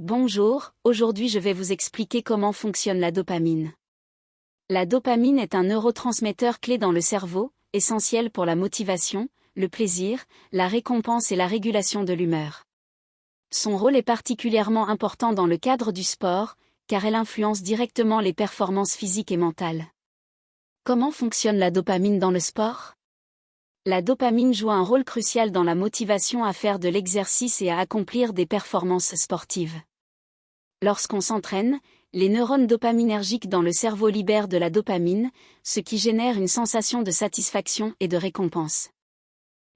Bonjour, aujourd'hui je vais vous expliquer comment fonctionne la dopamine. La dopamine est un neurotransmetteur clé dans le cerveau, essentiel pour la motivation, le plaisir, la récompense et la régulation de l'humeur. Son rôle est particulièrement important dans le cadre du sport, car elle influence directement les performances physiques et mentales. Comment fonctionne la dopamine dans le sport ? La dopamine joue un rôle crucial dans la motivation à faire de l'exercice et à accomplir des performances sportives. Lorsqu'on s'entraîne, les neurones dopaminergiques dans le cerveau libèrent de la dopamine, ce qui génère une sensation de satisfaction et de récompense.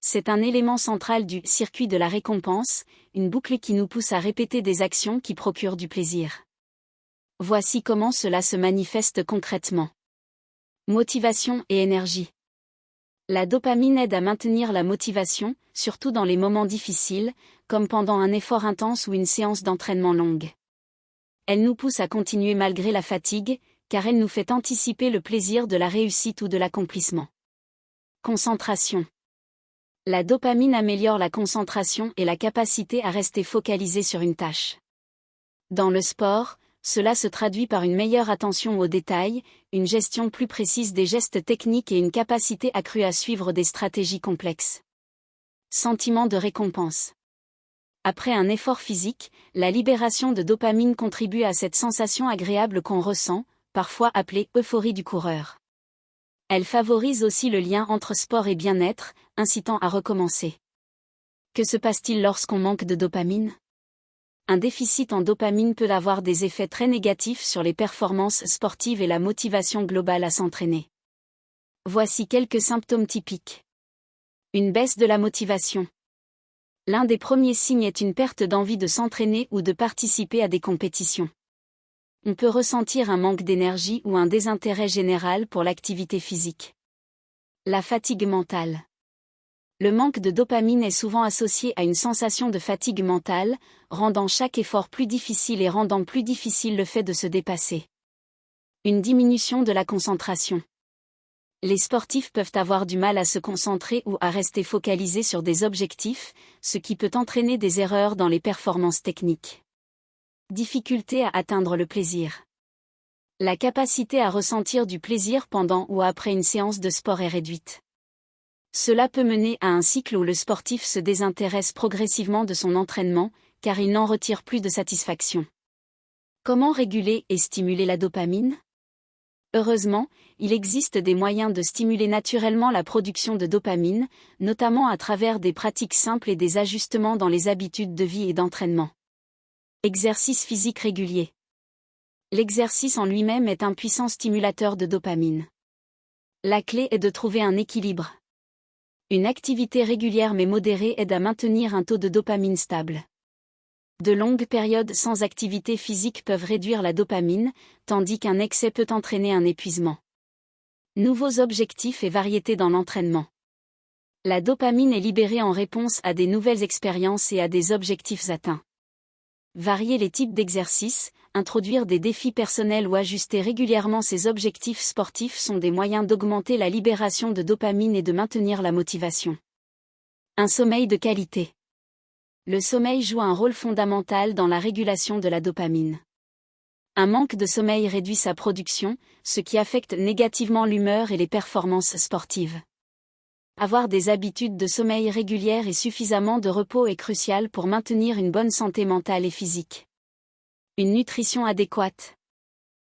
C'est un élément central du circuit de la récompense, une boucle qui nous pousse à répéter des actions qui procurent du plaisir. Voici comment cela se manifeste concrètement. Motivation et énergie. La dopamine aide à maintenir la motivation, surtout dans les moments difficiles, comme pendant un effort intense ou une séance d'entraînement longue. Elle nous pousse à continuer malgré la fatigue, car elle nous fait anticiper le plaisir de la réussite ou de l'accomplissement. Concentration. La dopamine améliore la concentration et la capacité à rester focalisé sur une tâche. Dans le sport, cela se traduit par une meilleure attention aux détails, une gestion plus précise des gestes techniques et une capacité accrue à suivre des stratégies complexes. Sentiment de récompense. Après un effort physique, la libération de dopamine contribue à cette sensation agréable qu'on ressent, parfois appelée euphorie du coureur. Elle favorise aussi le lien entre sport et bien-être, incitant à recommencer. Que se passe-t-il lorsqu'on manque de dopamine ? Un déficit en dopamine peut avoir des effets très négatifs sur les performances sportives et la motivation globale à s'entraîner. Voici quelques symptômes typiques. Une baisse de la motivation. L'un des premiers signes est une perte d'envie de s'entraîner ou de participer à des compétitions. On peut ressentir un manque d'énergie ou un désintérêt général pour l'activité physique. La fatigue mentale. Le manque de dopamine est souvent associé à une sensation de fatigue mentale, rendant chaque effort plus difficile et rendant plus difficile le fait de se dépasser. Une diminution de la concentration. Les sportifs peuvent avoir du mal à se concentrer ou à rester focalisés sur des objectifs, ce qui peut entraîner des erreurs dans les performances techniques. Difficulté à atteindre le plaisir. La capacité à ressentir du plaisir pendant ou après une séance de sport est réduite. Cela peut mener à un cycle où le sportif se désintéresse progressivement de son entraînement, car il n'en retire plus de satisfaction. Comment réguler et stimuler la dopamine ? Heureusement, il existe des moyens de stimuler naturellement la production de dopamine, notamment à travers des pratiques simples et des ajustements dans les habitudes de vie et d'entraînement. Exercice physique régulier. L'exercice en lui-même est un puissant stimulateur de dopamine. La clé est de trouver un équilibre. Une activité régulière mais modérée aide à maintenir un taux de dopamine stable. De longues périodes sans activité physique peuvent réduire la dopamine, tandis qu'un excès peut entraîner un épuisement. Nouveaux objectifs et variétés dans l'entraînement. La dopamine est libérée en réponse à des nouvelles expériences et à des objectifs atteints. Varier les types d'exercices, introduire des défis personnels ou ajuster régulièrement ses objectifs sportifs sont des moyens d'augmenter la libération de dopamine et de maintenir la motivation. Un sommeil de qualité. Le sommeil joue un rôle fondamental dans la régulation de la dopamine. Un manque de sommeil réduit sa production, ce qui affecte négativement l'humeur et les performances sportives. Avoir des habitudes de sommeil régulières et suffisamment de repos est crucial pour maintenir une bonne santé mentale et physique. Une nutrition adéquate.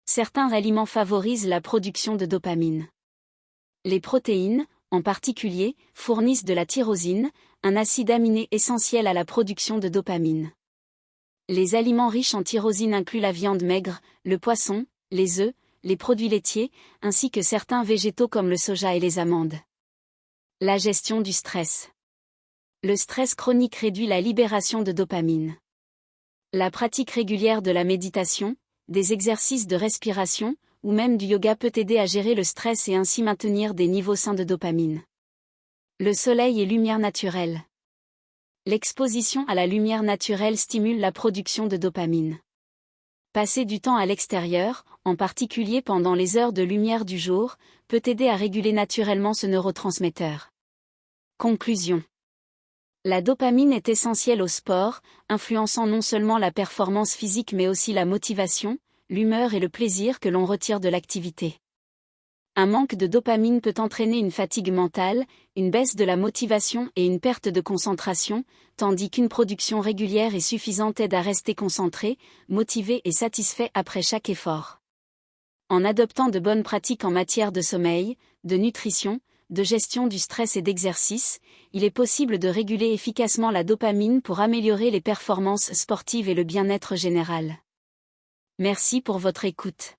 Certains aliments favorisent la production de dopamine. Les protéines, en particulier, fournissent de la tyrosine, un acide aminé essentiel à la production de dopamine. Les aliments riches en tyrosine incluent la viande maigre, le poisson, les œufs, les produits laitiers, ainsi que certains végétaux comme le soja et les amandes. La gestion du stress. Le stress chronique réduit la libération de dopamine. La pratique régulière de la méditation, des exercices de respiration, ou même du yoga peut aider à gérer le stress et ainsi maintenir des niveaux sains de dopamine. Le soleil et lumière naturelle. L'exposition à la lumière naturelle stimule la production de dopamine. Passer du temps à l'extérieur, en particulier pendant les heures de lumière du jour, peut aider à réguler naturellement ce neurotransmetteur. Conclusion. La dopamine est essentielle au sport, influençant non seulement la performance physique mais aussi la motivation, l'humeur et le plaisir que l'on retire de l'activité. Un manque de dopamine peut entraîner une fatigue mentale, une baisse de la motivation et une perte de concentration, tandis qu'une production régulière et suffisante aide à rester concentré, motivé et satisfait après chaque effort. En adoptant de bonnes pratiques en matière de sommeil, de nutrition, de gestion du stress et d'exercice, il est possible de réguler efficacement la dopamine pour améliorer les performances sportives et le bien-être général. Merci pour votre écoute.